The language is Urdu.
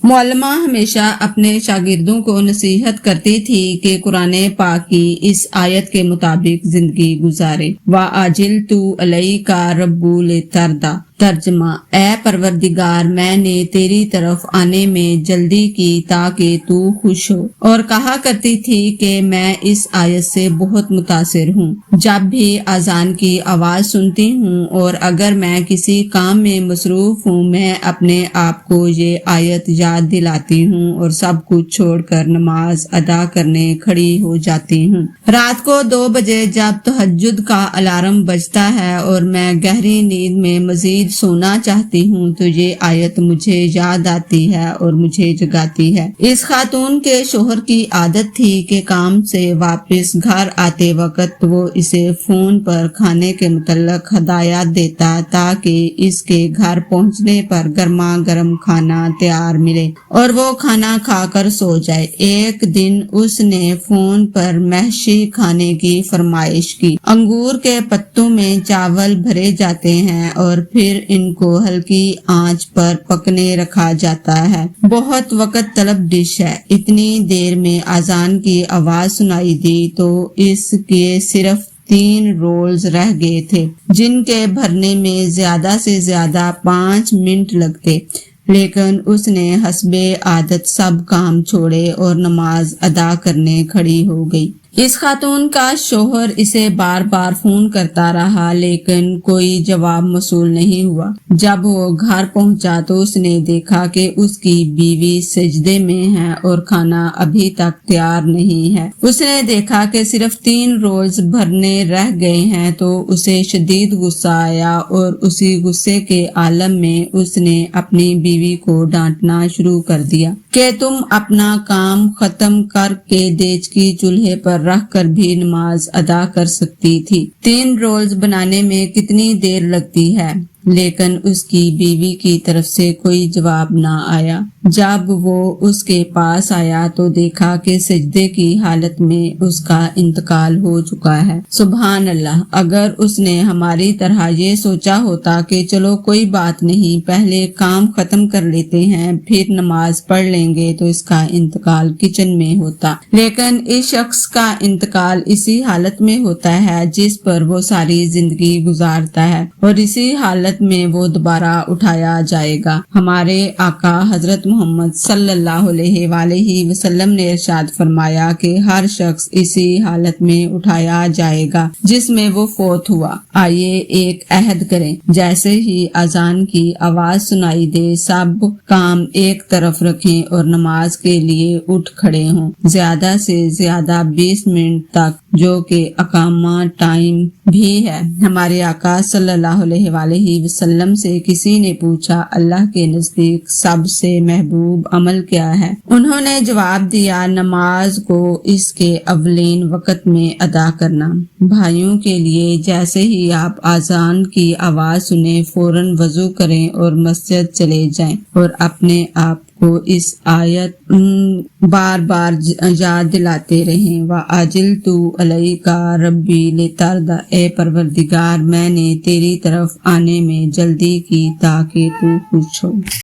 معلمہ ہمیشہ اپنے شاگردوں کو نصیحت کرتی تھی کہ قرآن پاک کی اس آیت کے مطابق زندگی گزارے۔ وَأَجِلْتُ إِلَيْكَ رَبُّ لِتَرْضَىٰ۔ ترجمہ: اے پروردگار، میں نے تیری طرف آنے میں جلدی کی تاکہ تو خوش ہو۔ اور کہا کرتی تھی کہ میں اس آیت سے بہت متاثر ہوں۔ جب بھی اذان کی آواز سنتی ہوں اور اگر میں کسی کام میں مصروف ہوں، میں اپنے آپ کو یہ آیت یاد دلاتی ہوں اور سب کچھ چھوڑ کر نماز ادا کرنے کھڑی ہو جاتی ہوں۔ رات کو 2 بجے جب تہجد کا الارم بجتا ہے اور میں گہری نیند میں مزید سونا چاہتی ہوں تو یہ آیت مجھے یاد آتی ہے اور مجھے جگاتی ہے۔ اس خاتون کے شوہر کی عادت تھی کہ کام سے واپس گھر آتے وقت وہ اسے فون پر کھانے کے متعلق ہدایات دیتا تاکہ اس کے گھر پہنچنے پر گرما گرم کھانا تیار ملے اور وہ کھانا کھا کر سو جائے۔ ایک دن اس نے فون پر محشی کھانے کی فرمائش کی۔ انگور کے پتوں میں چاول بھرے جاتے ہیں اور پھر ان کو ہلکی آنچ پر پکنے رکھا جاتا ہے۔ بہت وقت طلب ڈش ہے۔ اتنی دیر میں اذان کی آواز سنائی دی تو اس کے صرف 3 رولز رہ گئے تھے جن کے بھرنے میں زیادہ سے زیادہ 5 منٹ لگتے، لیکن اس نے حسب عادت سب کام چھوڑے اور نماز ادا کرنے کھڑی ہو گئی۔ اس خاتون کا شوہر اسے بار بار فون کرتا رہا لیکن کوئی جواب موصول نہیں ہوا۔ جب وہ گھر پہنچا تو اس نے دیکھا کہ اس کی بیوی سجدے میں ہے اور کھانا ابھی تک تیار نہیں ہے۔ اس نے دیکھا کہ صرف 3 رولز بھرنے رہ گئے ہیں تو اسے شدید غصہ آیا اور اسی غصے کے عالم میں اس نے اپنی بیوی کو ڈانٹنا شروع کر دیا کہ تم اپنا کام ختم کر کے دیچ کی چولہے پر رکھ کر بھی نماز ادا کر سکتی تھی۔ 3 رولز بنانے میں کتنی دیر لگتی ہے؟ لیکن اس کی بیوی کی طرف سے کوئی جواب نہ آیا۔ جب وہ اس کے پاس آیا تو دیکھا کہ سجدے کی حالت میں اس کا انتقال ہو چکا ہے۔ سبحان اللہ! اگر اس نے ہماری طرح یہ سوچا ہوتا کہ چلو کوئی بات نہیں، پہلے کام ختم کر لیتے ہیں پھر نماز پڑھ لیں گے، تو اس کا انتقال کچن میں ہوتا۔ لیکن اس شخص کا انتقال اسی حالت میں ہوتا ہے جس پر وہ ساری زندگی گزارتا ہے، اور اسی حالت میں وہ دوبارہ اٹھایا جائے گا۔ ہمارے آقا حضرت محمد صلی اللہ علیہ وآلہ وسلم نے ارشاد فرمایا کہ ہر شخص اسی حالت میں اٹھایا جائے گا جس میں وہ فوت ہوا۔ آئیے ایک عہد کریں، جیسے ہی اذان کی آواز سنائی دے سب کام ایک طرف رکھیں اور نماز کے لیے اٹھ کھڑے ہوں، زیادہ سے زیادہ 20 منٹ تک، جو کہ اقامہ ٹائم بھی ہے۔ ہمارے آقا صلی اللہ علیہ وآلہ وسلم سے کسی نے پوچھا، اللہ کے نزدیک سب سے محبوب عمل کیا ہے؟ انہوں نے جواب دیا، نماز کو اس کے اولین وقت میں ادا کرنا۔ بھائیوں کے لیے، جیسے ہی آپ اذان کی آواز سنیں فوراً وضو کریں اور مسجد چلے جائیں اور اپنے آپ کو اس آیت بار بار یاد دلاتے رہیں۔ وَأَجِلْتُ إِلَيْكَ رَبِّ لِتَرْضَىٰ۔ اے پروردگار، میں نے تیری طرف آنے میں جلدی کی تاکہ تو خوش ہو۔